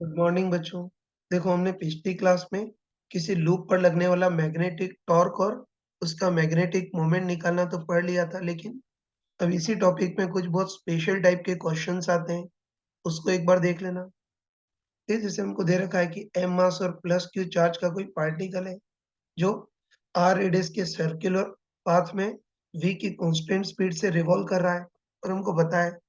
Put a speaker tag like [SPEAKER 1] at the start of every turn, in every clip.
[SPEAKER 1] Good morning बच्चों। देखो, हमने पिछली क्लास में किसी लूप पर लगने वाला मैग्नेटिक टॉर्क और उसका मैग्नेटिक मोमेंट निकालना तो पढ़ लिया था, लेकिन अब इसी टॉपिक में कुछ बहुत स्पेशल टाइप के क्वेश्चंस आते हैं, उसको एक बार देख लेना। ये जैसे हमको दे रखा है कि एम मास और प्लस क्यू चार्ज का कोई पार्टिकल है जो आर रेडियस के सर्कुलर पाथ में v की कांस्टेंट स्पीड से रिवॉल्व कर रहा है, और हमको पता है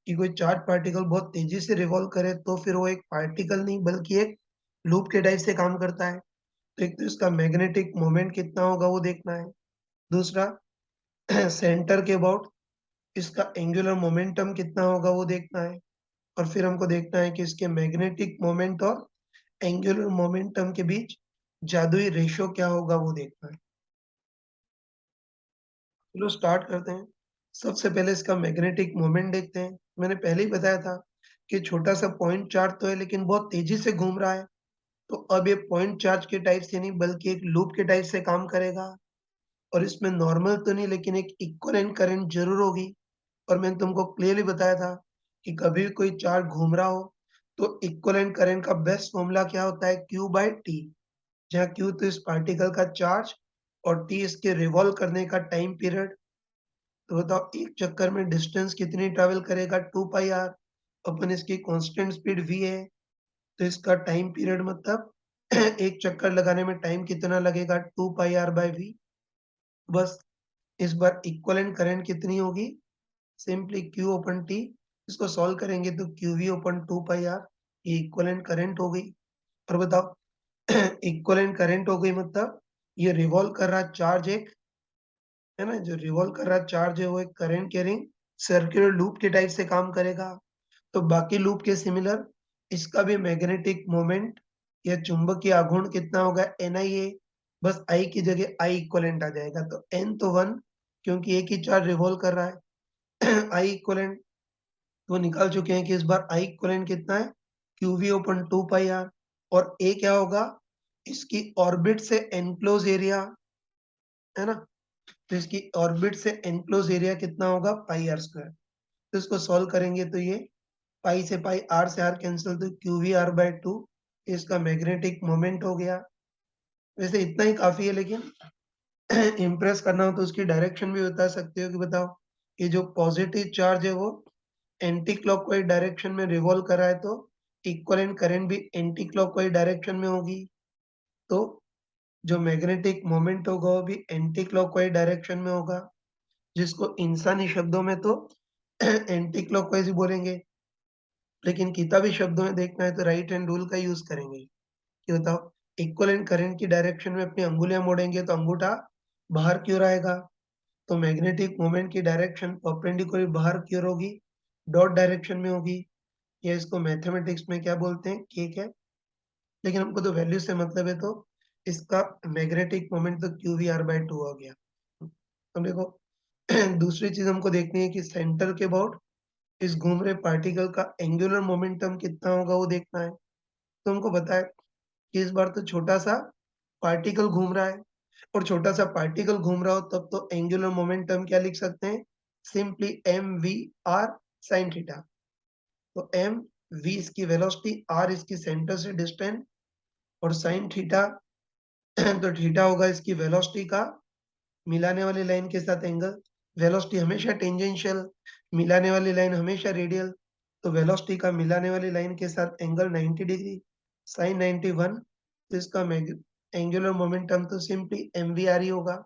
[SPEAKER 1] कि कोई चार्ज पार्टिकल बहुत तेजी से रिवॉल्व करे तो फिर वो एक पार्टिकल नहीं बल्कि एक लूप के टाइप से काम करता है। तो एक तो इसका मैग्नेटिक मोमेंट कितना होगा वो देखना है। दूसरा, सेंटर के अबाउट इसका एंगुलर मोमेंटम कितना होगा वो देखना है। और फिर हमको देखना है कि इसके मैग्नेटिक मोमेंट और एंगुलर मोमेंटम के बीच जादुई रेशो क्या होगा वो देखना है। चलो स्टार्ट करते हैं। सबसे पहले इसका मैग्नेटिक मोमेंट देखते हैं। मैंने पहले ही बताया था कि छोटा सा पॉइंट चार्ज तो है लेकिन बहुत तेजी से घूम रहा है, तो अब ये पॉइंट चार्ज के टाइप से नहीं बल्कि एक लूप के टाइप से काम करेगा। और इसमें नॉर्मल तो नहीं लेकिन एक इक्विवेलेंट करंट जरूर होगी। और मैंने तुमको क्लियरली बताया था कि कभी भी कोई चार्ज घूम रहा हो तो इक्विवेलेंट करंट का बेस्ट फॉर्मूला क्या होता है, Q बाय टी। जहाँ Q तो इस पार्टिकल का चार्ज और T इसके रिवॉल्व करने का टाइम पीरियड। तो बताओ, एक चक्कर में डिस्टेंस कितनी ट्रेवल करेगा, 2 पाई आर। अपन इसकी कांस्टेंट स्पीड v है, तो इसका टाइम पीरियड मतलब एक चक्कर लगाने में टाइम कितना लगेगा, 2 पाई आर बाय v। बस इस बार इक्विवेलेंट करंट कितनी होगी, सिंपली Q ओपन टी। इसको सॉल्व करेंगे तो QV ओपन 2 पाई आर, ये इक्विवेलेंट करंट हो गई। और बताओ, इक्विवेलेंट करंट हो गई मतलब ये रिवॉल्व कर रहा चार्ज एक है ना, जो रिवॉल्व कर रहा चार्ज है वो एक करंट कैरिंग सर्कुलर लूप के टाइप से काम करेगा। तो बाकी लूप के सिमिलर इसका भी मैग्नेटिक मोमेंट या चुंबकीय आघूर्ण कितना होगा, NIA। बस I की जगह I इक्विवेलेंट आ जाएगा, तो N तो 1 क्योंकि एक ही चार्ज रिवॉल्व कर रहा है। I इक्विवेलेंट वो निकाल चुके हैं कि इस बार I इक्विवेलेंट कितना है, QV ओपन 2 पाई आर। और A क्या होगा, इसकी ऑर्बिट से एनक्लोज एरिया, है ना। तो इसकी ऑर्बिट से एनक्लोज एरिया कितना होगा, πr²। तो इसको सॉल्व करेंगे तो ये पाई से पाई, आर से आर कैंसिल, तो QV r/2 इसका मैग्नेटिक मोमेंट हो गया। वैसे इतना ही काफी है, लेकिन इम्प्रेस करना हो तो उसकी डायरेक्शन भी बता सकते हो कि बताओ, ये जो पॉजिटिव चार्ज है वो एंटी क्लॉकवाइज डायरेक्शन में रिवॉल्व कर रहा है, तो इक्विवेलेंट करंट भी एंटी क्लॉकवाइज डायरेक्शन में होगी। तो जो मैग्नेटिक मोमेंट होगा वो भी एंटी क्लॉकवाइज डायरेक्शन में होगा, जिसको इंसानी शब्दों में तो एंटी क्लॉकवाइज ही बोलेंगे, लेकिन किताबी शब्दों में देखना है तो राइट हैंड रूल का यूज करेंगे। कि बताओ, इक्विवेलेंट करंट की डायरेक्शन में अपनी अंगुलियां मोड़ेंगे तो अंगूठा बाहर की ओर आएगा, तो मैग्नेटिक मोमेंट की डायरेक्शन परपेंडिकुलर बाहर की ओर होगी, डॉट डायरेक्शन में होगी। या इसको मैथमेटिक्स में क्या बोलते हैं, केक है, लेकिन हमको तो वैल्यू से मतलब है, तो इसका मैग्नेटिक मोमेंट तो QVr/2 हो गया। अब देखो, दूसरी चीज हमको देखनी है कि सेंटर के अबाउट इस घूम रहे पार्टिकल का एंगुलर मोमेंटम कितना होगा वो देखना है। तो हमको पता है कि इस बार तो छोटा सा पार्टिकल घूम रहा है, और छोटा सा पार्टिकल घूम रहा हो तब तो एंगुलर मोमेंटम क्या लिख सकते हैं, सिंपली mv/r sin थीटा। तो m v इसकी वेलोसिटी, r इसकी सेंटर से डिस्टेंस, और sin थीटा तो थीटा होगा इसकी वेलोसिटी का मिलाने वाली लाइन के साथ एंगल। वेलोसिटी हमेशा टेंजेंशियल, मिलाने वाली लाइन हमेशा रेडियल। तो वेलोसिटी का मिलाने वाली लाइन के साथ एंगल 90 डिग्री, साइन 91। तो इसका एंगुलर मोमेंटम तो सिंपली mvr ही होगा।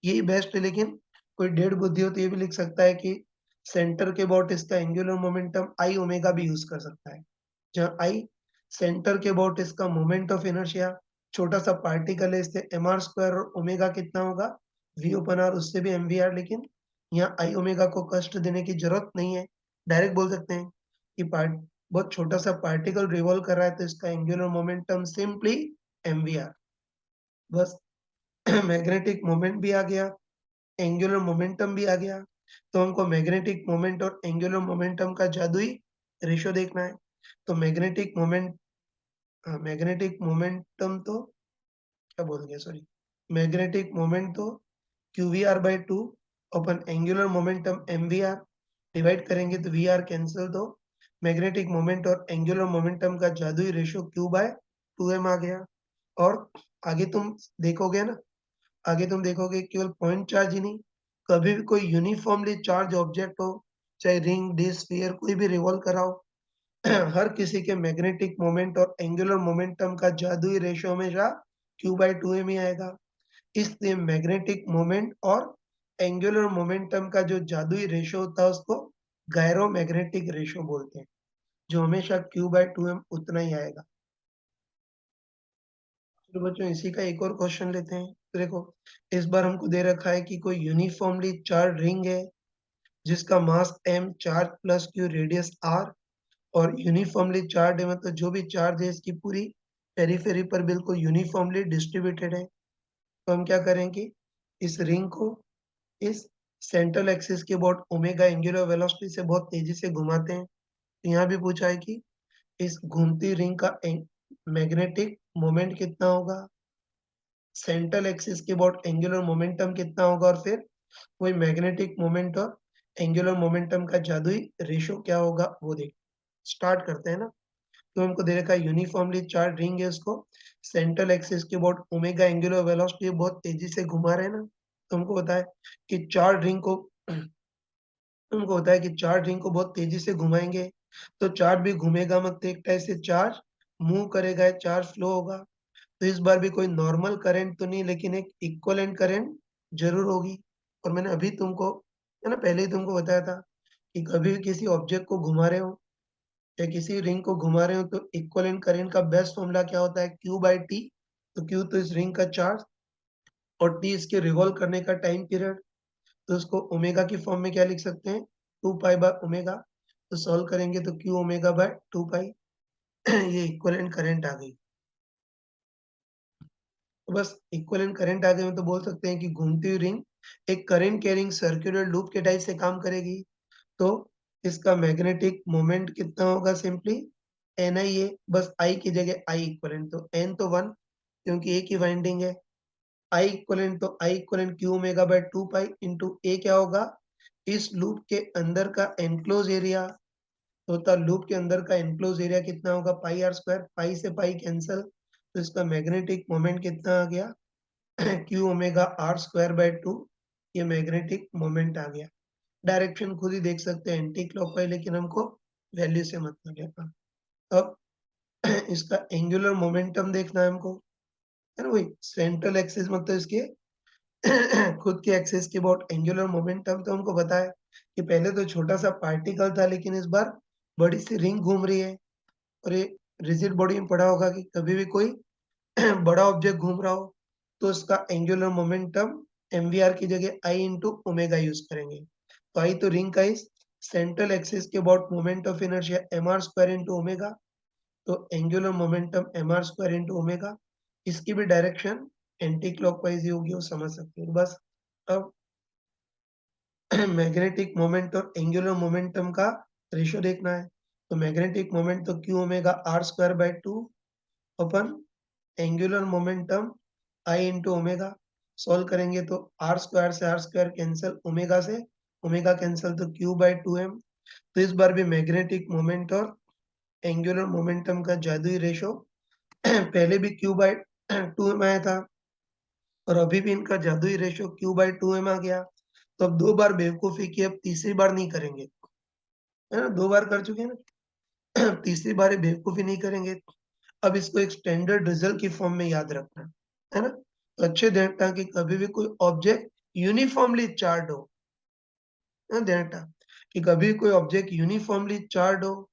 [SPEAKER 1] यही बेस्ट है, लेकिन कोई डेढ़ बुद्धि हो तो ये भी लिख सकता है कि सेंटर के अबाउट इसका एंगुलर मोमेंटम आई ओमेगा भी यूज कर सकता है, जहाँ आई सेंटर के अबाउट इसका मोमेंट ऑफ इनर्शिया, छोटा सा पार्टिकल है इससे mr², और ओमेगा कितना होगा, v/r, उससे भी mvr। लेकिन यहाँ आई ओमेगा को कष्ट देने की जरूरत नहीं है, डायरेक्ट बोल सकते हैं कि पार्ट बहुत छोटा सा पार्टिकल रिवॉल्व कर रहा है तो इसका एंगुलर मोमेंटम सिंपली mvr। बस मैग्नेटिक मोमेंट भी आ गया, एंगुलर मोमेंटम भी आ गया। तो हमको मैग्नेटिक मोमेंट और एंगुलर मोमेंटम का जादुई रेशो देखना है। तो मैग्नेटिक मोमेंटम तो क्या बोल गया, सॉरी, मैग्नेटिक मोमेंट तो QVr/2 अपन एंगुलर मोमेंटम mvr, डिवाइड करेंगे तो vr कैंसिल, तो मैग्नेटिक मोमेंट और एंगुलर मोमेंटम का जादुई रेशो Q/2m आ गया। और आगे तुम देखोगे ना, आगे तुम देखोगे केवल पॉइंट चार्ज ही नहीं, कभी भी कोई यूनिफॉर्मली चार्ज ऑब्जेक्ट हो, चाहे रिंग, डिस्क, स्फीयर कोई भी रिवॉल्व करा हो, हर किसी के मैग्नेटिक मोमेंट और एंगुलर मोमेंटम का जादुई रेशो हमेशा Q/2m ही आएगा। इसलिए मैग्नेटिक मोमेंट और एंगुलर मोमेंटम का जो जादुई रेशो होता है उसको गायरोमैग्नेटिक रेशो बोलते हैं, जो हमेशा Q/2m उतना ही आएगा। तो बच्चों इसी का एक और क्वेश्चन लेते हैं। तो देखो, इस बार हमको दे रखा है कि कोई यूनिफॉर्मली चार्ज रिंग है जिसका मास m, charge plus q, radius r, और यूनिफॉर्मली चार्ज है, मतलब जो भी चार्ज है इसकी पूरी पेरिफेरी पर बिल्कुल यूनिफॉर्मली डिस्ट्रीब्यूटेड है। तो हम क्या करेंगे, इस रिंग को इस सेंट्रल एक्सिस के अबाउट ओमेगा एंगुलर वेलोसिटी से बहुत तेजी से घुमाते हैं। तो यहाँ भी पूछा है कि इस घूमती रिंग का मैग्नेटिक मोमेंट कितना होगा, सेंट्रल एक्सिस के अबाउट एंगुलर मोमेंटम कितना होगा, और फिर वही मैग्नेटिक मोमेंट और एंगुलर मोमेंटम का जादुई रेशो क्या होगा वो देख स्टार्ट करते हैं ना। तो हमको दे रखा है यूनिफॉर्मली चार्ज रिंग है, उसको सेंट्रल एक्सिस के अबाउट ओमेगा एंगुलर वेलोसिटी बहुत तेजी से घुमा रहे हैं ना। तो हमको होता है कि चार्ज रिंग को उनको होता है कि चार्ज रिंग को बहुत तेजी से घुमाएंगे तो चार्ज भी घूमेगा, मतलब एक टाइप से चार्ज मूव करेगा, चार्ज फ्लो होगा। तो इस बार भी कोई नॉर्मल करंट तो नहीं, लेकिन एक इक्विवेलेंट करंट जरूर होगी। और मैंने अभी तुमको है ना पहले ही तुमको बताया था कि कभी भी किसी ऑब्जेक्ट को घुमा रहे हो या किसी रिंग को घुमा रहे हो तो इक्विवेलेंट करंट का बेस्ट फॉर्मूला क्या होता है, Q/T। तो Q तो इस रिंग का चार्ज और T इसके रिवॉल्व करने का टाइम पीरियड। तो उसको ओमेगा की फॉर्म में क्या लिख सकते हैं, 2 पाई/ओमेगा। तो सॉल्व करेंगे तो Q/2 पाई। ये इक्विवेलेंट करंट आ गई। तो बस इक्विवेलेंट करंट आ गई में तो बोल सकते हैं कि घूमती हुई रिंग एक करंट कैरिंग सर्कुलर लूप के टाइप से काम करेगी। तो इसका मैग्नेटिक मोमेंट कितना होगा, सिंपली Ni है, बस I की जगह I इक्विवेलेंट, तो N तो 1 क्योंकि एक ही वाइंडिंग है। I इक्विवेलेंट तो I equivalent Q/2 pi into A क्या होगा, इस लूप के अंदर का एनक्लोज एरिया होता, लूप के अंदर का एनक्लोज एरिया कितना होगा, πr², पाई से पाई कैंसल। तो इसका मैग्नेटिक मोमेंट कितना आ गया, Q⍵r²/2। ये मैग्नेटिक मोमेंट आ गया। डायरेक्शन खुद ही देख सकते हैं एंटी क्लॉकवाइज, लेकिन हमको वैल्यू से मतलब है। अब इसका एंगुलर मोमेंटम देखना है हमको, है ना, वही सेंट्रल एक्सिस मतलब इसके खुद के एक्सिस के अबाउट एंगुलर मोमेंटम। तो हमको पता है कि पहले तो छोटा सा पार्टिकल था, लेकिन इस बार बड़ी सी रिंग घूम रही है। और ये रिजिड बॉडी में पढ़ा होगा कि कभी भी कोई बड़ा ऑब्जेक्ट घूम रहा हो तो उसका एंगुलर मोमेंटम mvr की जगह I इंटू ओमेगा यूज करेंगे। तो I तो रिंग का इस सेंट्रल एक्सिस के about moment of inertia mr² into omega. तो angular momentum mr² into omega, इसकी भी डायरेक्शन एंटी क्लॉकवाइज ही होगी, वो समझ सकते हो बस। अब मैग्नेटिक मोमेंट और एंगुलर मोमेंटम का रेशियो देखना है। तो मैग्नेटिक मोमेंट तो Q⍵r²/2 upon angular momentum I into omega. Solve करेंगे तो आर स्क्वायर से आर स्क्वायर कैंसिल, ओमेगा से ओमेगा कैंसिल, तो Q/2m। तो इस बार भी मैग्नेटिक मोमेंट और एंगुलर मोमेंटम का जादुई रेशो पहले भी Q/2m आया था और अभी भी इनका जादुई रेशो Q/2m आ गया। तो अब दो बार बेवकूफी की, अब तीसरी बार नहीं करेंगे, है ना, दो बार कर चुके हैं ना। तीसरी बार बेवकूफी नहीं करेंगे। अब इसको एक स्टैंडर्ड रिजल्ट की फॉर्म में याद रखना है ना। तो अच्छे ध्यान रखना कि कभी भी कोई ऑब्जेक्ट यूनिफॉर्मली चार्ज हो, ध्यान रखना कि कभी कोई ऑब्जेक्ट यूनिफॉर्मली चार्ज हो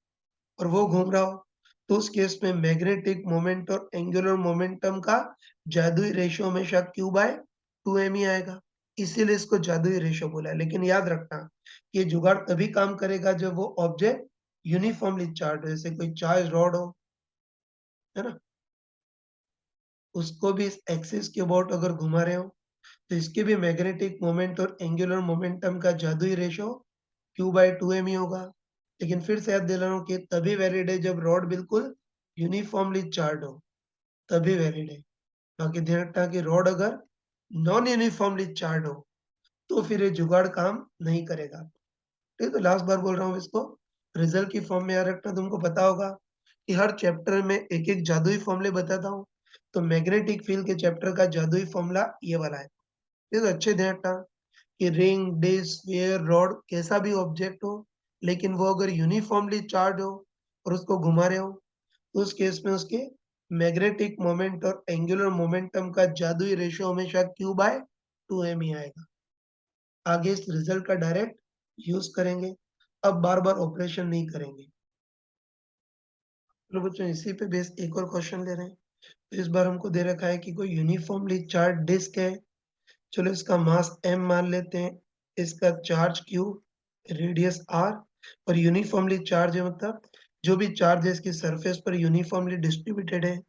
[SPEAKER 1] और वो घूम रहा हो तो उस केस में मैग्नेटिक मोमेंट और एंगुलर मोमेंटम का जादुई रेशियो हमेशा Q/2m ही आएगा। इसीलिए इसको जादुई रेशियो बोला है। लेकिन याद रखना ये जुगाड़ तभी काम करेगा जब वो ऑब्जेक्ट यूनिफॉर्मली चार्ज हो, जैसे कोई चार्ज रॉड हो, है ना, उसको भी इस एक्सिस के अबाउट अगर घुमा रहे हो तो इसके भी मैग्नेटिक मोमेंट और एंगुलर मोमेंटम का जादुई रेशो Q/2m ही होगा। लेकिन फिर से याद दिला रहा हूँ कि तभी वैलिड है जब रॉड बिल्कुल यूनिफॉर्मली चार्ज हो, तभी वैलिड है। बाकी ध्यान रखना कि रॉड अगर नॉन यूनिफॉर्मली चार्ज हो तो फिर ये जुगाड़ काम नहीं करेगा। ठीक है, तो लास्ट बार बोल रहा हूँ इसको, रिजल्ट की फॉर्म में याद रखना। तुमको पता होगा कि हर चैप्टर में एक-एक जादुई फ़ॉर्मूले बताता हूँ। तो मैग्नेटिक फील्ड के चैप्टर का जादुई फ़ॉर्मूला ये वाला है। ये तो अच्छे ध्यान रखना कि रिंग, डिस्क, स्फीयर, रॉड कैसा भी ऑब्जेक्ट हो, लेकिन वो अगर यूनिफ़ॉर्मली चार्ज हो और उसको घुमा रहे हो, तो उस केस में उसके मैग्नेटिक मोमेंट और एंगुलर मोमेंटम का जादुई रेशियो हमेशा Q/2m ही आएगा। आगे इस रिजल्ट का डायरेक्ट यूज़ करेंगे। अब बार-बार ऑपरेशन नहीं करेंगे। चलो बच्चों, इसी पे बेस एक और क्वेश्चन ले रहे हैं। तो इस बार हमको दे रखा है कि कोई यूनिफ़ॉर्मली चार्ज्ड डिस्क है। चलो इसका मास m मान लेते हैं, इसका चार्ज q, रेडियस r और यूनिफ़ॉर्मली चार्ज है, मतलब जो भी चार्ज है इसकी सरफेस पर यूनिफ़ॉर्मली डिस्ट्रीब्यूटेड है।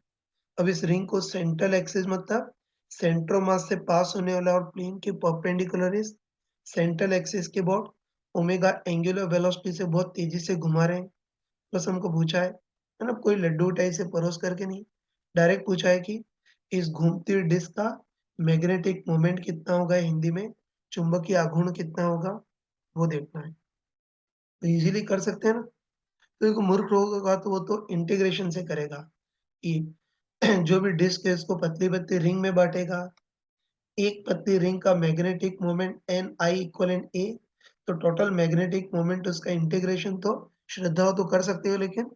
[SPEAKER 1] अब इस रिंग को सेंट्रल एक्सिस मतलब सेंटर ऑफ मास से पास होने वाला और प्लेन के परपेंडिकुलर इस सेंट्रल एक्सिस के अबाउट ओमेगा एंगुलर वेलोसिटी से बहुत तेजी से घुमा रहे हैं। बस हमको पूछा है ना, कोई लड्डू टाइप से परोस करके नहीं, डायरेक्ट पूछा है कि इस घूमती हुई डिस्क का मैग्नेटिक मोमेंट कितना होगा, हिंदी में चुंबकीय आघूर्ण कितना होगा, वो देखना है। तो इजीली कर सकते हैं ना। तो एक मूर्ख होगा तो वो तो इंटीग्रेशन से करेगा कि जो भी डिस्क है इसको पतली-पतली रिंग में बाँटेगा। एक पतली रिंग का मैग्नेटिक मोमेंट एन आई इक्विवेलेंट ए, तो टोटल मैग्नेटिक मोमेंट उसका इंटीग्रेशन तो श्रद्धा हो तो कर सकते हो, लेकिन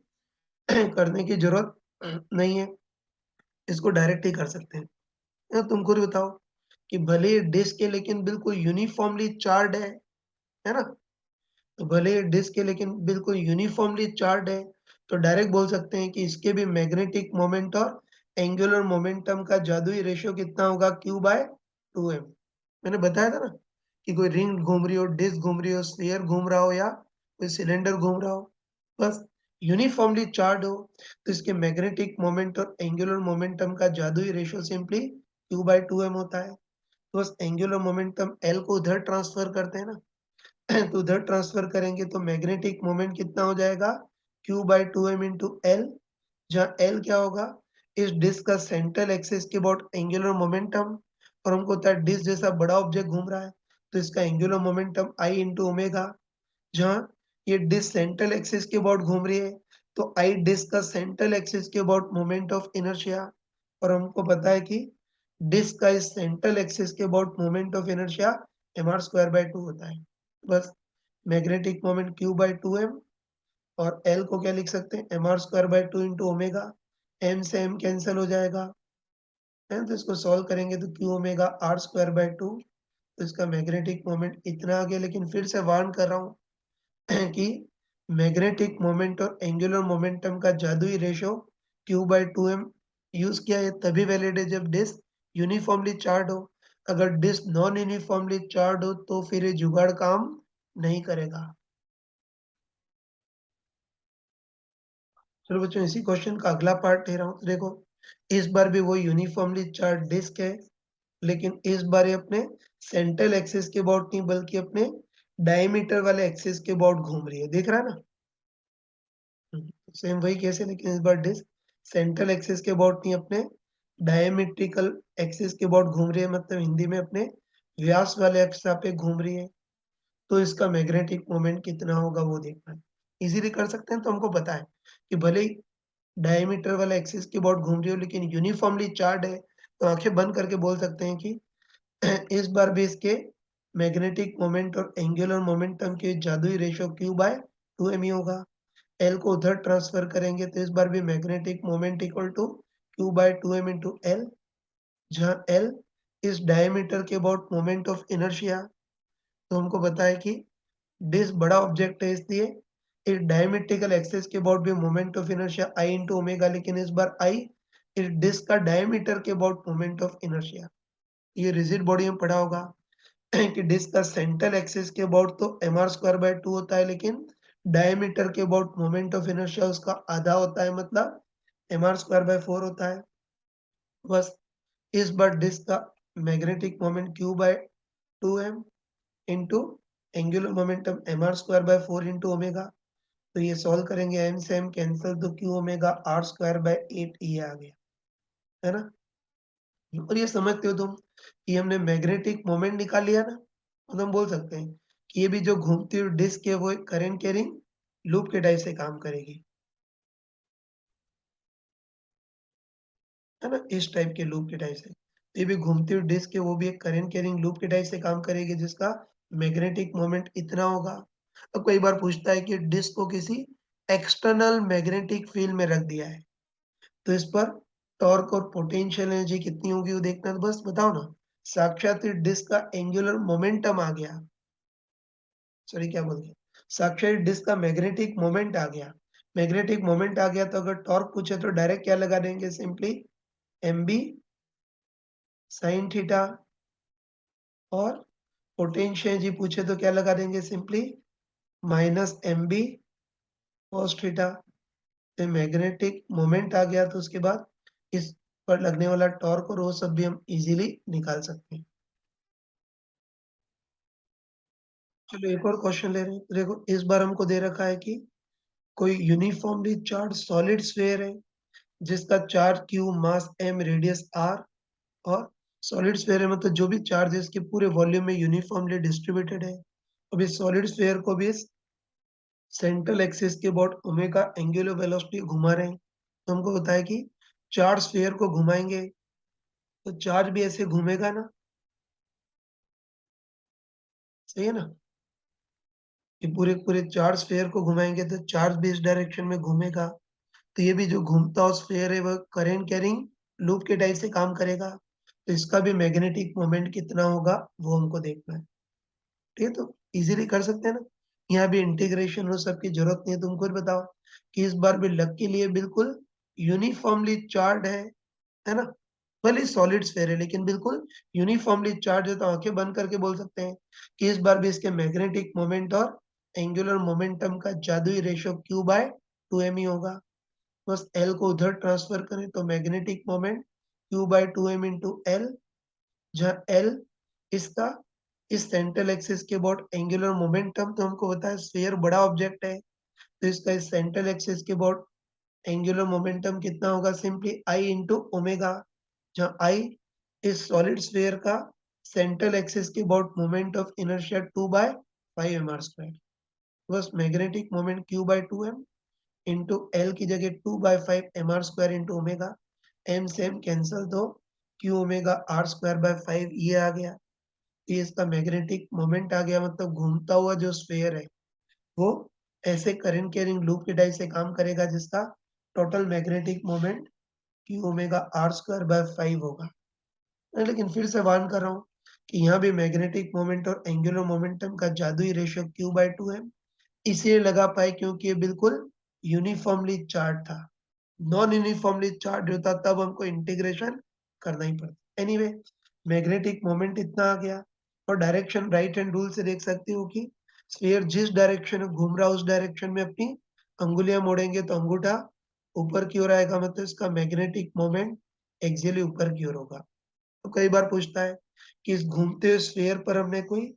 [SPEAKER 1] करने की ज़रूरत नहीं है, इसको डायरेक्ट ही कर सकते हैं। तुम खुद बताओ कि भले ही डिस्क है लेकिन बिल्कुल यूनिफ़ॉर्मली चार्ज्ड है ना? तो भले ही डिस्क है लेकिन बिल्कुल यूनिफ़ॉर्मली चार्ज्ड है, तो डायरेक्ट बोल सकते हैं कि इसके भी मैग्नेटिक मोमेंट और एंगुलर मोमेंटम का जादुई रेशियो कितना होगा, Q/2m। मैंने बताया था ना कि कोई रिंग घूम रही हो, डिस्क घूम रही हो, स्फीयर घूम रहा हो या कोई सिलेंडर घूम रहा हो, बस यूनिफ़ॉर्मली चार्ज्ड हो, तो इसके मैग्नेटिक मोमेंट और एंगुलर मोमेंटम का जादुई रेशियो सिंपली Q/2m होता है। तो बस एंगुलर मोमेंटम L को उधर ट्रांसफ़र करते हैं ना, तो उधर ट्रांसफ़र करेंगे तो मैग्नेटिक मोमेंट कितना हो जाएगा, Q/2m इंटू L, जहाँ L क्या होगा, इस डिस्क का सेंट्रल एक्सिस के अबाउट एंगुलर मोमेंटम, और हमको पता है डिस्क जैसा बड़ा ऑब्जेक्ट घूम रहा है, तो इसका angular momentum I into omega, जहाँ ये डिस्क सेंट्रल एक्सिस के अबाउट घूम रही है, तो I डिस्क का सेंट्रल एक्सिस के अबाउट मोमेंट ऑफ इनर्शिया, और हमको पता है कि डिस्क का इस सेंट्रल एक्सिस के about moment of inertia mr²/2 होता है। बस मैग्नेटिक मोमेंट Q/2m और L को क्या लिख सकते हैं, mr²/2 इंटू ओमेगा, m से m कैंसल हो जाएगा, है, तो इसको सॉल्व करेंगे तो Q ओमेगा r²/2, तो इसका मैग्नेटिक मोमेंट इतना आ गया। लेकिन फिर से वार्न कर रहा हूँ कि मैग्नेटिक मोमेंट और एंगुलर मोमेंटम का जादुई रेशियो Q/2m यूज़ किया है तभी वैलिड है जब डिस्क यूनिफ़ॉर्मली चार्ज्ड हो। अगर डिस्क नॉन यूनिफ़ॉर्मली चार्ज्ड हो तो फिर ये जुगाड़ काम नहीं करेगा। चलो बच्चों, इसी क्वेश्चन का अगला पार्ट ले रहा हूँ। तो देखो, इस बार भी वो यूनिफ़ॉर्मली चार्ज्ड डिस्क है, लेकिन इस बार ये अपने सेंट्रल एक्सिस के अबाउट नहीं बल्कि अपने डायमीटर वाले एक्सिस के अबाउट घूम रही है। दिख रहा है ना? सेम वही केस है, लेकिन इस बार डिस्क सेंट्रल एक्सिस के अबाउट नहीं अपने डायमेट्रिकल एक्सिस के अबाउट घूम रही है, मतलब हिंदी में अपने व्यास वाले अक्ष पे घूम रही है। तो इसका मैग्नेटिक मोमेंट कितना होगा वो देखना है। इजीली कर सकते हैं। तो हमको पता है कि भले ही डायमीटर वाला एक्सिस के अबाउट घूम रही हो लेकिन यूनिफॉर्मली चार्ज्ड है, तो आंखें बंद करके बोल सकते हैं कि इस बार भी इसके मैग्नेटिक मोमेंट और एंगुलर मोमेंटम के जादुई रेशियो Q/2m ही होगा। L को उधर ट्रांसफर करेंगे तो इस बार भी magnetic moment equal to Q/2m into L, जहाँ L इस डायमीटर के अबाउट मोमेंट ऑफ इनर्शिया। तो हमको पता है कि डिस्क बड़ा ऑब्जेक्ट है, इसलिए इस डायमेट्रिकल एक्सिस के अबाउट भी moment of inertia I into omega, लेकिन इस बार I इस डिस्क का डायमीटर के अबाउट मोमेंट ऑफ इनर्शिया। ये रिजिड बॉडी में पढ़ा होगा कि डिस्क का सेंट्रल एक्सिस के अबाउट तो mr²/2 होता है, लेकिन डायमीटर के अबाउट मोमेंट ऑफ इनर्शिया उसका आधा होता है, मतलब mr²/4 होता है। बस इस बार डिस्क का magnetic moment Q/2m into angular momentum mr²/4 into omega. तो ये सॉल्व करेंगे, m से m कैंसल, तो Q ओमेगा r²/8 ये आ गया, है ना? और ये समझते हो तुम कि हमने मैग्नेटिक मोमेंट निकाल लिया ना, तो हम बोल सकते हैं कि ये भी जो घूमती हुई डिस्क है वो एक करंट कैरिंग लूप के टाइप से काम करेगी, है ना? इस टाइप के लूप के टाइप से। तो ये भी घूमती हुई डिस्क है, वो भी एक करंट कैरिंग लूप के टाइप से काम करेगी जिसका मैग्नेटिक मोमेंट इतना होगा। अब कई बार पूछता है कि डिस्क को किसी एक्सटर्नल मैग्नेटिक फील्ड में रख दिया है, तो इस पर टॉर्क और पोटेंशियल एनर्जी कितनी होगी वो देखना है, तो बस बताओ ना। साक्षात डिस्क का एंगुलर मोमेंटम आ गया, सॉरी क्या बोल गया, साक्षात डिस्क का मैग्नेटिक मोमेंट आ गया। मैग्नेटिक मोमेंट आ गया तो अगर टॉर्क पूछे तो डायरेक्ट क्या लगा देंगे, सिंपली mb sin थीटा, और पोटेंशियल जी पूछे तो क्या लगा देंगे, simply minus mb cos theta. तो मैग्नेटिक मोमेंट आ गया तो उसके बाद इस पर लगने वाला टॉर्क और वो सब भी हम इजीली निकाल सकते हैं। चलो एक और क्वेश्चन ले रहे हैं। तो देखो इस बार हमको दे रखा है कि कोई यूनिफॉर्मली चार्ज सॉलिड स्फीयर है जिसका चार्ज q, मास m, रेडियस r, और सॉलिड स्फीयर है मतलब जो भी चार्ज है इसके पूरे वॉल्यूम में यूनिफॉर्मली डिस्ट्रीब्यूटेड है। अब इस सॉलिड स्फीयर को भी इस सेंट्रल एक्सिस के अबाउट ओमेगा एंगुलर वेलोसिटी घुमा रहे हैं। तो हमको होता है कि चार्ज स्फीयर को घुमाएंगे तो चार्ज भी ऐसे घूमेगा ना, सही है ना? ये पूरे पूरे चार्ज स्फीयर को घुमाएंगे तो चार्ज भी इस डायरेक्शन में घूमेगा। तो ये भी जो घूमता हुआ स्फीयर है वह करंट कैरिंग लूप के टाइप से काम करेगा। तो इसका भी मैग्नेटिक मोमेंट कितना होगा वो हमको देखना है। ठीक है, तो इजीली कर सकते हैं ना। यहाँ भी इंटीग्रेशन वो सब की जरूरत नहीं है। तुम खुद बताओ कि इस बार भी लक के लिए बिल्कुल यूनिफॉर्मली चार्ज है ना? भले सॉलिड स्फीयर है लेकिन बिल्कुल यूनिफॉर्मली चार्ज है, तो आंखें बंद करके बोल सकते हैं कि इस बार भी इसके मैग्नेटिक मोमेंट और एंगुलर मोमेंटम का जादुई रेशियो q बाय 2m ही होगा। बस L को उधर ट्रांसफर करें तो magnetic moment q by 2m into L, जहाँ L इसका इस सेंट्रल एक्सिस के अबाउट एंगुलर मोमेंटम, तो हमको पता है स्फीयर बड़ा ऑब्जेक्ट है तो इसका इस सेंट्रल एक्सिस के अबाउट एंगुलर मोमेंटम कितना होगा, सिंपली I इंटू ओमेगा, जहाँ I इस सॉलिड स्फीयर का सेंट्रल एक्सिस के about moment of inertia 2 by 5 mr square. बस magnetic moment q by 2m into L की जगह 2 by 5 mr square into omega, m से m कैंसल तो q omega r square by 5 ये आ गया। ये इसका मैग्नेटिक मोमेंट आ गया, मतलब घूमता हुआ जो स्फीयर है वो ऐसे करंट कैरिंग लूप के टाइप से काम करेगा जिसका total magnetic moment q omega r square by 5 होगा। लेकिन फिर से वार्न कर रहा हूँ कि यहाँ भी मैग्नेटिक मोमेंट और एंगुलर मोमेंटम का जादुई रेशियो q बाय 2 है। इसलिए लगा पाए क्योंकि ये बिल्कुल यूनिफॉर्मली चार्ज था। नॉन यूनिफॉर्मली चार्ज होता तब हमको इंटीग्रेशन करना ही पड़ता। एनीवे मैग्नेटिक मोमेंट इतना आ गया, और डायरेक्शन राइट हैंड रूल से देख सकते हो कि स्फीयर जिस डायरेक्शन में घूम रहा है उस डायरेक्शन में अपनी अंगुलियां मोड़ेंगे तो अंगूठा ऊपर की ओर आएगा, मतलब इसका मैग्नेटिक मोमेंट एक्सियली ऊपर की ओर होगा। तो कई बार पूछता है कि इस घूमते हुए स्फीयर पर हमने कोई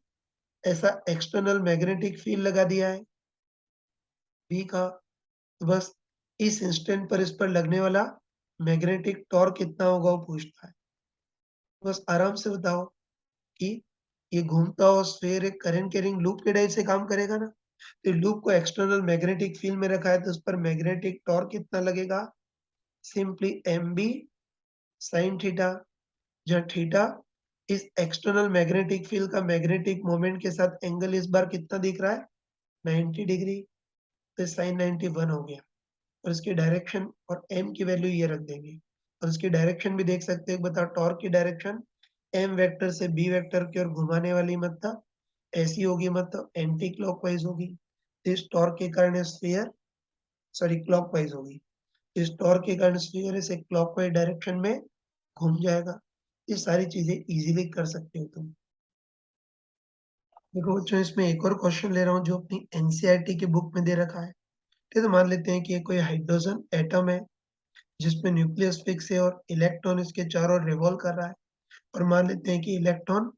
[SPEAKER 1] ऐसा एक्सटर्नल मैग्नेटिक फील्ड लगा दिया है बी का, तो बस इस इंस्टेंट पर इस पर लगने वाला मैग्नेटिक टॉर्क कितना होगा वो पूछता है। बस आराम से बताओ कि ये घूमता हुआ स्फीयर एक करंट कैरिंग लूप के टाइप से काम करेगा ना। तो लूप को एक्सटर्नल मैग्नेटिक फील्ड में रखा है तो उस पर मैग्नेटिक टॉर्क कितना लगेगा, सिंपली mb sin थीटा, जहाँ थीटा इस एक्सटर्नल मैग्नेटिक फील्ड का मैग्नेटिक मोमेंट के साथ एंगल इस बार कितना दिख रहा है, 90 डिग्री। तो साइन 91 हो गया। और इसकी डायरेक्शन और m की वैल्यू ये रख देंगे, और इसकी डायरेक्शन भी देख सकते हैं। बताओ टॉर्क की डायरेक्शन m वेक्टर से b वेक्टर की ओर घुमाने वाली मतलब ऐसी होगी, मतलब एंटी क्लॉकवाइज होगी। तो इस टॉर्क के कारण स्फीयर, सॉरी क्लॉकवाइज होगी। इस टॉर्क के कारण स्फीयर इसे क्लॉकवाइज डायरेक्शन में घूम जाएगा। ये सारी चीजें इजीली कर सकते हो तुम। देखो बच्चों इसमें एक और क्वेश्चन ले रहा हूँ जो अपनी एनसीईआरटी की बुक में दे रखा है। ठीक है, तो मान लेते हैं कि ये कोई हाइड्रोजन एटम है जिसमें न्यूक्लियस फिक्स है और इलेक्ट्रॉन इसके चारों ओर रिवॉल्व कर रहा है। और मान लेते हैं कि इलेक्ट्रॉन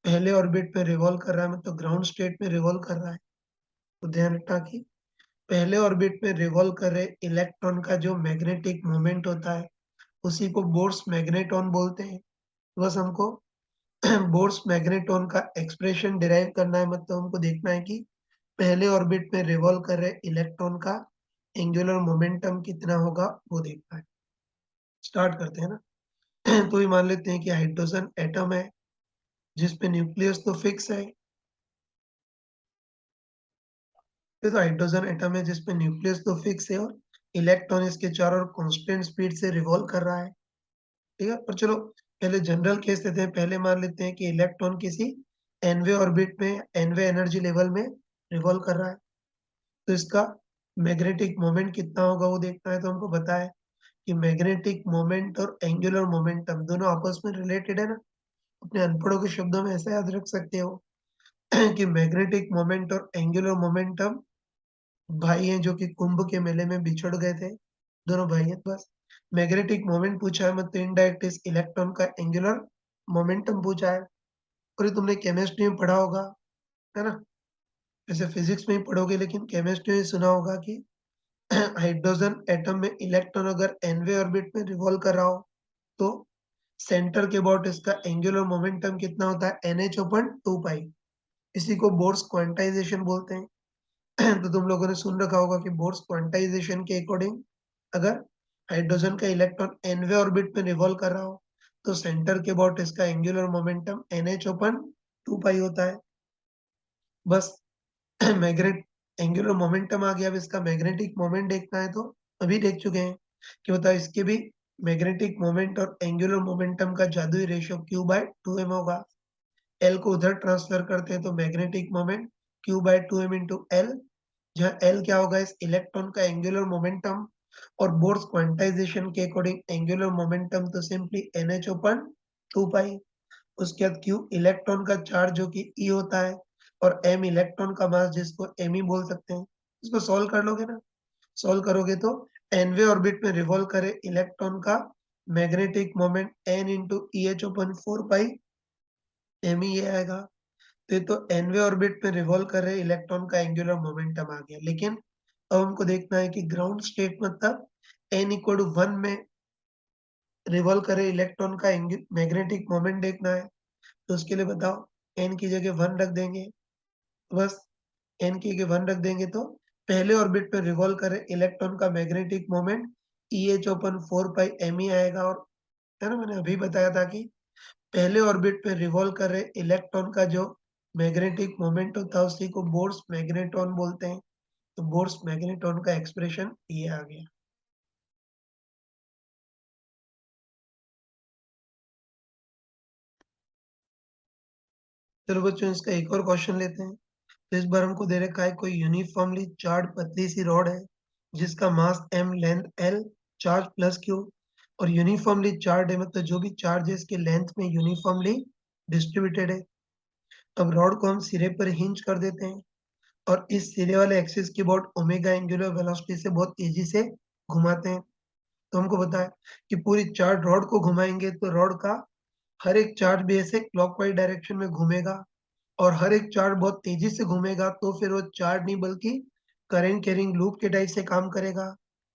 [SPEAKER 1] पहले ऑर्बिट में रिवॉल्व कर रहा है, मतलब ग्राउंड स्टेट में रिवॉल्व कर रहा है। तो ध्यान रखना कि पहले ऑर्बिट में रिवॉल्व कर रहे इलेक्ट्रॉन का जो मैग्नेटिक मोमेंट होता है उसी को बोर्स मैग्नेटॉन बोलते हैं। तो बस हमको बोर्स मैग्नेटॉन का एक्सप्रेशन डिराइव करना है, मतलब हमको देखना है कि पहले ऑर्बिट में रिवॉल्व कर रहे इलेक्ट्रॉन का एंगुलर मोमेंटम कितना होगा वो देखना है। स्टार्ट करते हैं ना। तो ये मान लेते हैं कि हाइड्रोजन एटम है जिसपे न्यूक्लियस तो फिक्स है। ये तो हाइड्रोजन एटम है जिसपे न्यूक्लियस तो फिक्स है और इलेक्ट्रॉन इसके चारों ओर कांस्टेंट स्पीड से रिवॉल्व कर रहा है। ठीक है, पर चलो पहले जनरल केस लेते हैं। पहले मान लेते हैं कि इलेक्ट्रॉन किसी nवे ऑर्बिट में nवे एनर्जी लेवल में रिवॉल्व कर रहा है। तो इसका मैग्नेटिक मोमेंट कितना होगा वो देखना है। तो हमको पता है कि मैग्नेटिक मोमेंट और एंगुलर मोमेंटम दोनों आपस में रिलेटेड है ना। अपने अनपढ़ों के शब्दों में ऐसा याद रख सकते हो कि मैग्नेटिक मोमेंट और एंगुलर मोमेंटम भाई हैं जो कि कुंभ के मेले में बिछड़ गए थे। दोनों भाई हैं। बस मैग्नेटिक मोमेंट पूछा है, मतलब इनडायरेक्ट इस इलेक्ट्रॉन का एंगुलर मोमेंटम पूछा है। और ये तुमने केमिस्ट्री में पढ़ा होगा, है ना। वैसे फिजिक्स में ही पढ़ोगे लेकिन केमिस्ट्री में सुना होगा कि हाइड्रोजन एटम में इलेक्ट्रॉन अगर nवे ऑर्बिट में रिवॉल्व कर रहा हो तो सेंटर के अबाउट इसका एंगुलर मोमेंटम कितना होता है nh/2 पाई। इसी को बोर्स क्वांटाइजेशन बोलते हैं। तो तुम लोगों ने सुन रखा होगा कि बोर्स क्वांटाइजेशन के अकॉर्डिंग अगर हाइड्रोजन का इलेक्ट्रॉन nवे ऑर्बिट में रिवॉल्व कर रहा हो तो सेंटर के अबाउट इसका एंगुलर मोमेंटम nh/2 पाई होता है। बस मैग्नेट एंगुलर मोमेंटम आ गया। अब इसका मैग्नेटिक मोमेंट देखना है तो अभी देख चुके हैं कि बताओ इसके भी मैग्नेटिक मोमेंट और एंगुलर मोमेंटम का जादुई रेशियो Q/2m होगा। एल को उधर ट्रांसफर करते हैं तो magnetic moment Q/2m into L, जहाँ एल क्या होगा इस इलेक्ट्रॉन का एंगुलर मोमेंटम और बोर्स क्वांटाइजेशन के अकॉर्डिंग एंगुलर मोमेंटम तो सिंपली nh/2 पाई। उसके बाद क्यू इलेक्ट्रॉन का चार्ज जो कि ई होता है और एम इलेक्ट्रॉन का मास जिसको एम ही बोल सकते हैं। इसको सॉल्व कर लोगे ना। सॉल्व करोगे तो nवे ऑर्बिट में रिवॉल्व करे इलेक्ट्रॉन का magnetic moment n into E H open 4 पाई एम ही ये आएगा। तो ये तो nवे ऑर्बिट में रिवॉल्व कर रहे इलेक्ट्रॉन का एंगुलर मोमेंटम आ गया। लेकिन अब हमको देखना है कि ग्राउंड स्टेट मतलब n इक्वल टू 1 में रिवॉल्व करे इलेक्ट्रॉन का मैग्नेटिक मोमेंट देखना है। तो उसके लिए बताओ n की जगह 1 रख देंगे। बस n की जगह 1 रख देंगे तो पहले ऑर्बिट में रिवॉल्व करे इलेक्ट्रॉन का मैग्नेटिक मोमेंट EH/4 पाई m ही आएगा। और है ना, मैंने अभी बताया था कि पहले ऑर्बिट में रिवॉल्व कर रहे इलेक्ट्रॉन का जो मैग्नेटिक मोमेंट होता है उसी को बोर्स मैग्नेट्रॉन बोलते हैं। तो बोर्स मैग्नेट्रॉन का एक्सप्रेशन ये आ गया। चलो बच्चों इसका एक और क्वेश्चन लेते हैं। तो इस बार हमको दे रखा है कोई यूनिफॉर्मली चार्ज पतली सी रॉड है जिसका मास m, length l, charge plus q और यूनिफॉर्मली चार्ज है, मतलब जो भी चार्ज है इसके लेंथ में यूनिफॉर्मली डिस्ट्रीब्यूटेड है। अब रॉड को हम सिरे पर हिंज कर देते हैं और इस सिरे वाले एक्सिस की अबाउट ओमेगा एंगुलर वेलोसिटी से बहुत तेजी से घुमाते हैं। तो हमको पता है कि पूरी चार्ज रॉड को घुमाएंगे तो रॉड का हर एक चार्ज भी ऐसे क्लॉकवाइज डायरेक्शन में घूमेगा और हर एक चार्ज बहुत तेजी से घूमेगा तो फिर वो चार्ज नहीं बल्कि करंट कैरिंग लूप के टाइप से काम करेगा।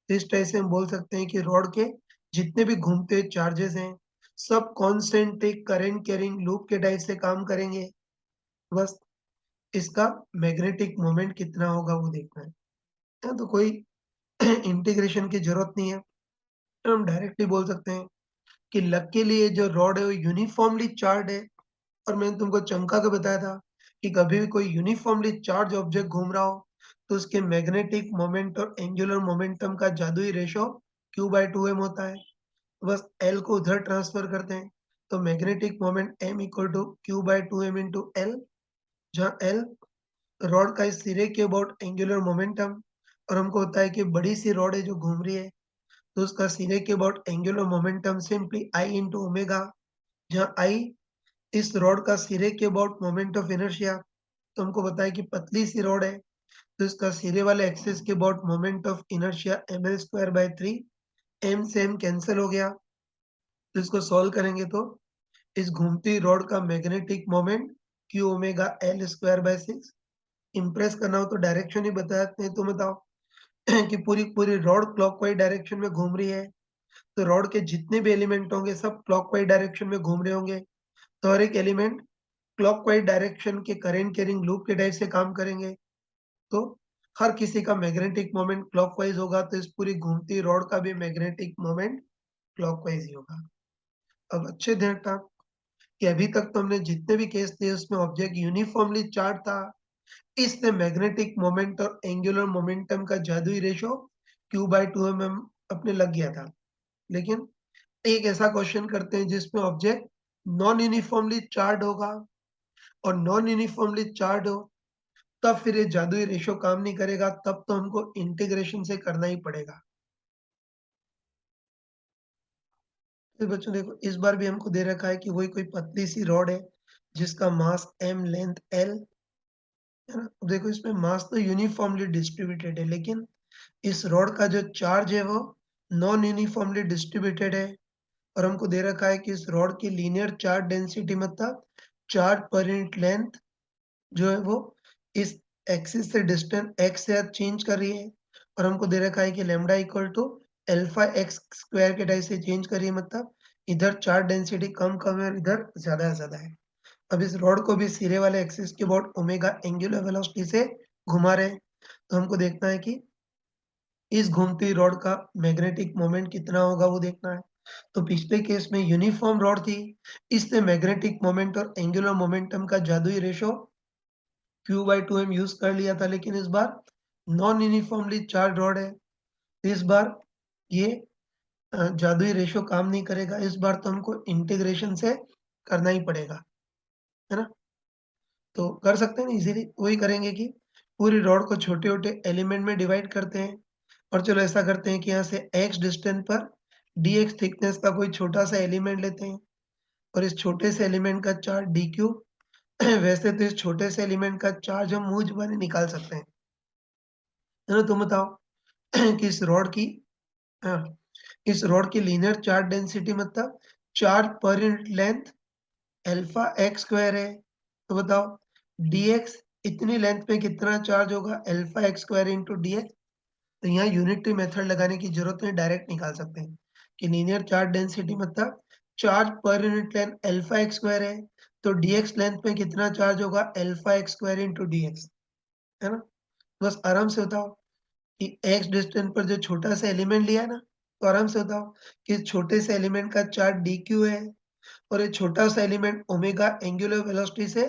[SPEAKER 1] तो इस टाइप से हम बोल सकते हैं कि रॉड के जितने भी घूमते हुए चार्जेस हैं सब कांस्टेंट एक करंट कैरिंग लूप के टाइप से काम करेंगे। बस इसका मैग्नेटिक मोमेंट कितना होगा वो देखना है। तो कोई इंटीग्रेशन की जरूरत नहीं है। तो हम डायरेक्टली बोल सकते हैं कि लकीली ये जो रॉड है वो यूनिफॉर्मली चार्ज है। और मैंने तुमको चमका के बताया था कि कभी भी कोई यूनिफॉर्मली चार्ज ऑब्जेक्ट घूम रहा हो तो उसके मैग्नेटिक मोमेंट और एंगुलर मोमेंटम का जादुई रेशो Q/2m होता है। बस L को उधर ट्रांसफर करते हैं तो magnetic moment m equal to Q/2m into L, जहाँ L रॉड का इस सिरे के अबाउट एंगुलर मोमेंटम और हमको होता है कि बड़ी सी रॉड है जो घूम रही है तो उसका सिरे के about angular momentum simply I into omega, जहाँ I इस रॉड का सिरे के अबाउट मोमेंट ऑफ इनर्शिया। तो हमको पता है कि पतली सी रॉड है तो इसका सिरे वाले एक्सिस के about moment of inertia ml²/3। m से m कैंसिल हो गया। तो इसको सॉल्व करेंगे तो इस घूमती रॉड का मैग्नेटिक मोमेंट Q⍵L²/6। इम्प्रेस करना हो तो डायरेक्शन ही बताते हैं। तो बताओ कि पूरी पूरी रॉड क्लॉकवाइज डायरेक्शन में घूम रही है तो रॉड के जितने भी एलिमेंट होंगे सब क्लॉकवाइज डायरेक्शन में घूम रहे होंगे। तो हर एक एलिमेंट क्लॉकवाइज डायरेक्शन के करंट कैरिंग लूप के टाइप से काम करेंगे। तो हर किसी का मैग्नेटिक मोमेंट क्लॉकवाइज होगा, तो इस पूरी घूमती रॉड का भी मैग्नेटिक मोमेंट क्लॉकवाइज ही होगा। अब अच्छे ध्यान रखना कि अभी तक तो हमने जितने भी केस थे उसमें ऑब्जेक्ट यूनिफॉर्मली चार्ज था, इससे मैग्नेटिक मोमेंट और एंगुलर मोमेंटम का जादुई रेशो q/2mm अपने लग गया था। लेकिन एक ऐसा क्वेश्चन करते हैं जिसमें ऑब्जेक्ट नॉन यूनिफॉर्मली चार्ज होगा, और नॉन यूनिफॉर्मली चार्ज हो तब फिर ये जादुई रेशो काम नहीं करेगा, तब तो हमको इंटीग्रेशन से करना ही पड़ेगा। तो बच्चों देखो, इस बार भी हमको दे रखा है कि वही कोई पतली सी रॉड है जिसका मास m, लेंथ l, है ना? देखो इसमें मास तो यूनिफॉर्मली डिस्ट्रीब्यूटेड है, लेकिन इस रॉड का जो चार्ज है वो नॉन यूनिफॉर्मली डिस्ट्रीब्यूटेड है। और हमको दे रखा है कि इस रॉड की लीनियर चार्ज डेंसिटी मतलब चार्ज पर यूनिट लेंथ जो है वो इस एक्सिस से डिस्टेंस x से चेंज कर रही है। और हमको दे रखा है कि lambda equal to alpha x square के टाइप से चेंज कर रही है, मतलब इधर चार्ज डेंसिटी कम है और इधर ज़्यादा है। अब इस रॉड को भी सिरे वाले एक्सिस के अबाउट ओमेगा एंगुलर वेलोसिटी से घुमा रहे हैं। तो हमको देखना है कि इस घूमती रॉड का मैग्नेटिक मोमेंट कितना होगा वो देखना है। तो पिछले केस में यूनिफॉर्म रॉड थी, इससे मैग्नेटिक मोमेंट और एंगुलर मोमेंटम का जादुई रेशो q/2m यूज़ कर लिया था, लेकिन इस बार नॉन यूनिफॉर्मली चार्ज रॉड है। तो इस बार ये जादुई रेशो काम नहीं करेगा, इस बार तो हमको इंटीग्रेशन से करना ही पड़ेगा, है ना? तो कर सकते हैं ना इज़िली, वही करेंगे कि पूरी रॉड को छोटे-छोटे एलिमेंट में डिवाइड करते हैं। और चलो ऐसा करते हैं कि यहाँ से x डिस्टेंस पर dx थिकनेस का कोई छोटा-सा एलिमेंट लेते हैं, और इस छोटे से एलिमेंट का चार्ज dq वैसे तो इस छोटे से एलिमेंट का चार्ज हम मुँह ज़ुबानी निकाल सकते हैं। है ना? तुम बताओ कि हाँ, इस रॉड की लीनियर चार्ज डेंसिटी मतलब charge per unit length alpha x square है। तो बताओ dx इतनी लेंथ पे कितना चार्ज होगा, alpha x square into dx। तो यहाँ यूनिटी मेथड लगाने की जरूरत नहीं, डायरेक्ट निकाल सकते हैं कि लीनियर चार्ज डेंसिटी मतलब charge per unit length alpha x square है, तो dx लेंथ पे कितना चार्ज होगा, alpha x square into dx, है ना? बस आराम से बताओ कि x डिस्टेंस पर जो छोटा सा एलिमेंट लिया है ना, तो आराम से बताओ कि इस छोटे से एलिमेंट का चार्ज dq है, और ये छोटा सा एलिमेंट ओमेगा एंगुलर वेलोसिटी से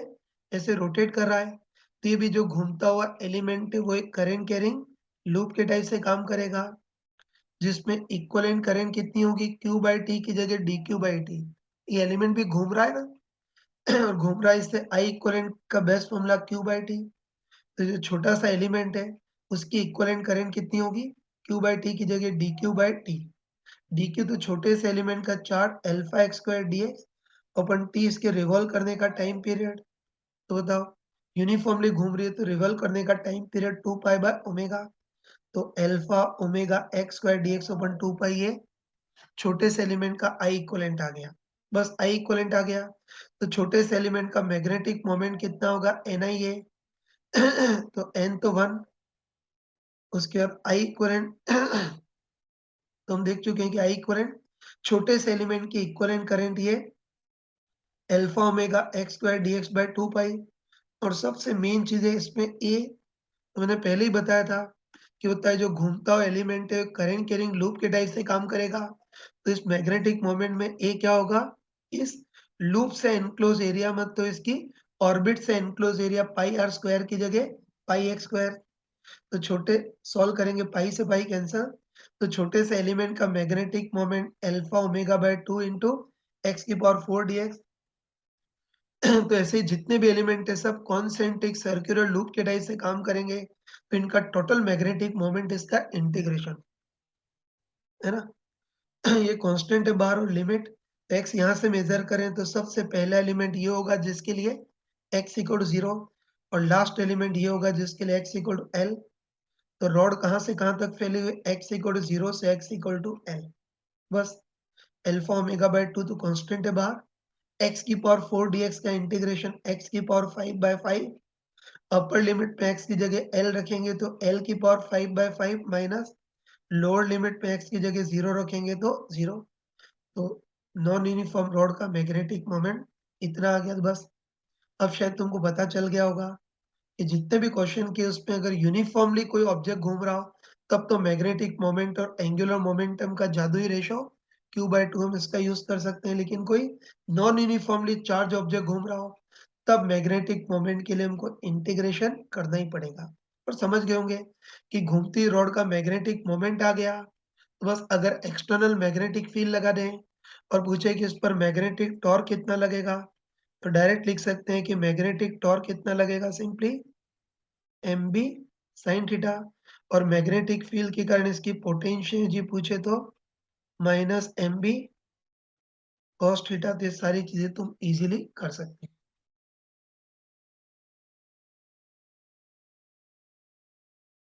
[SPEAKER 1] ऐसे रोटेट कर रहा है। तो ये भी जो घूमता हुआ एलिमेंट है वो एक करंट कैरिंग लूप के टाइप से काम करेगा, जिसमें इक्विवेलेंट करंट कितनी होगी, q/t की जगह dq/t। ये एलिमेंट भी घूम रहा है ना और घूम रहा है, इससे I इक्विवेलेंट का बेस्ट फॉर्मूला q/t। तो जो छोटा सा एलिमेंट है उसकी इक्विवेलेंट करंट कितनी होगी, q/t की जगह dq/t। dq तो छोटे से एलिमेंट का charge alpha x square dx अपन t इसके रिवॉल्व करने का टाइम पीरियड। तो बताओ यूनिफॉर्मली घूम रही है तो रिवॉल्व करने का time period 2 pi by omega. तो alpha omega x square dx अपन 2 पाई ये छोटे से एलिमेंट का I इक्विवेलेंट आ गया। बस I इक्विवेलेंट आ गया, तो छोटे से एलिमेंट का मैग्नेटिक मोमेंट कितना होगा, Ni है। तो n तो 1, उसके बाद I इक्विवेलेंट तो हम देख चुके हैं कि I इक्विवेलेंट छोटे से एलिमेंट की इक्विवेलेंट करंट ये alpha omega x square dx by 2 pi. और सबसे मेन चीज़ है इसमें A, तो मैंने पहले ही बताया था कि होता है जो घूमता हुआ एलिमेंट है करंट कैरिंग लूप के टाइप से काम करेगा। तो इस मैग्नेटिक मोमेंट में A क्या होगा, इस लूप से एनक्लोज एरिया मत तो इसकी ऑर्बिट से enclose area pi r square की जगह पाई x स्क्वायर। तो छोटे सॉल्व करेंगे, पाई से पाई कैंसल, तो छोटे से एलिमेंट का magnetic moment alpha omega by 2 into x की पावर 4 dx। तो ऐसे ही जितने भी एलिमेंट है सब कॉन्सेंट्रिक सर्कुलर लूप के टाइप से काम करेंगे, तो इनका टोटल मैग्नेटिक मोमेंट इसका इंटीग्रेशन, है ना? ये कांस्टेंट है बाहर और लिमिट x यहाँ से मेजर करें तो सबसे पहला एलिमेंट ये होगा जिसके लिए x इक्वल टू 0, और लास्ट एलिमेंट ये होगा जिसके लिए x इक्वल टू l। तो रॉड कहाँ से कहाँ तक फैली हुई, x इक्वल टू 0 से x इक्वल टू l। बस अल्फा ओमेगा बाय 2 तो कांस्टेंट है बाहर, x की पावर 4 dx का इंटीग्रेशन x की पावर 5 बाय 5, अपर लिमिट पे x की जगह l रखेंगे तो l की power 5 by 5 minus lower limit पे x की जगह 0 रखेंगे तो 0। तो नॉन यूनिफॉर्म रॉड का मैग्नेटिक मोमेंट इतना आ गया। तो बस अब शायद तुमको पता चल गया होगा कि जितने भी क्वेश्चन किए उसमें अगर यूनिफ़ॉर्मली कोई ऑब्जेक्ट घूम रहा हो, तब तो मैग्नेटिक मोमेंट और एंगुलर मोमेंटम का जादुई रेशो Q/2 हम इसका यूज़ कर सकते हैं। लेकिन कोई नॉन यूनिफ़ॉर्मली चार्ज ऑब्जेक्ट घूम रहा हो, तब मैग्नेटिक मोमेंट के लिए हमको इंटीग्रेशन करना ही पड़ेगा। और समझ गए होंगे कि घूमती रॉड का मैग्नेटिक मोमेंट आ गया, तो बस अगर एक्सटर्नल मैग्नेटिक फील्ड लगा दें और पूछे कि इस पर मैग्नेटिक टॉर्क कितना लगेगा, तो डायरेक्ट लिख सकते हैं कि मैग्नेटिक टॉर्क कितना लगेगा, सिंपली mb sin थीटा। और मैग्नेटिक फील्ड के कारण इसकी पोटेंशियल जी पूछे तो माइनस mb cos थीटा। तो ये सारी चीजें तुम इजीली कर सकते हो।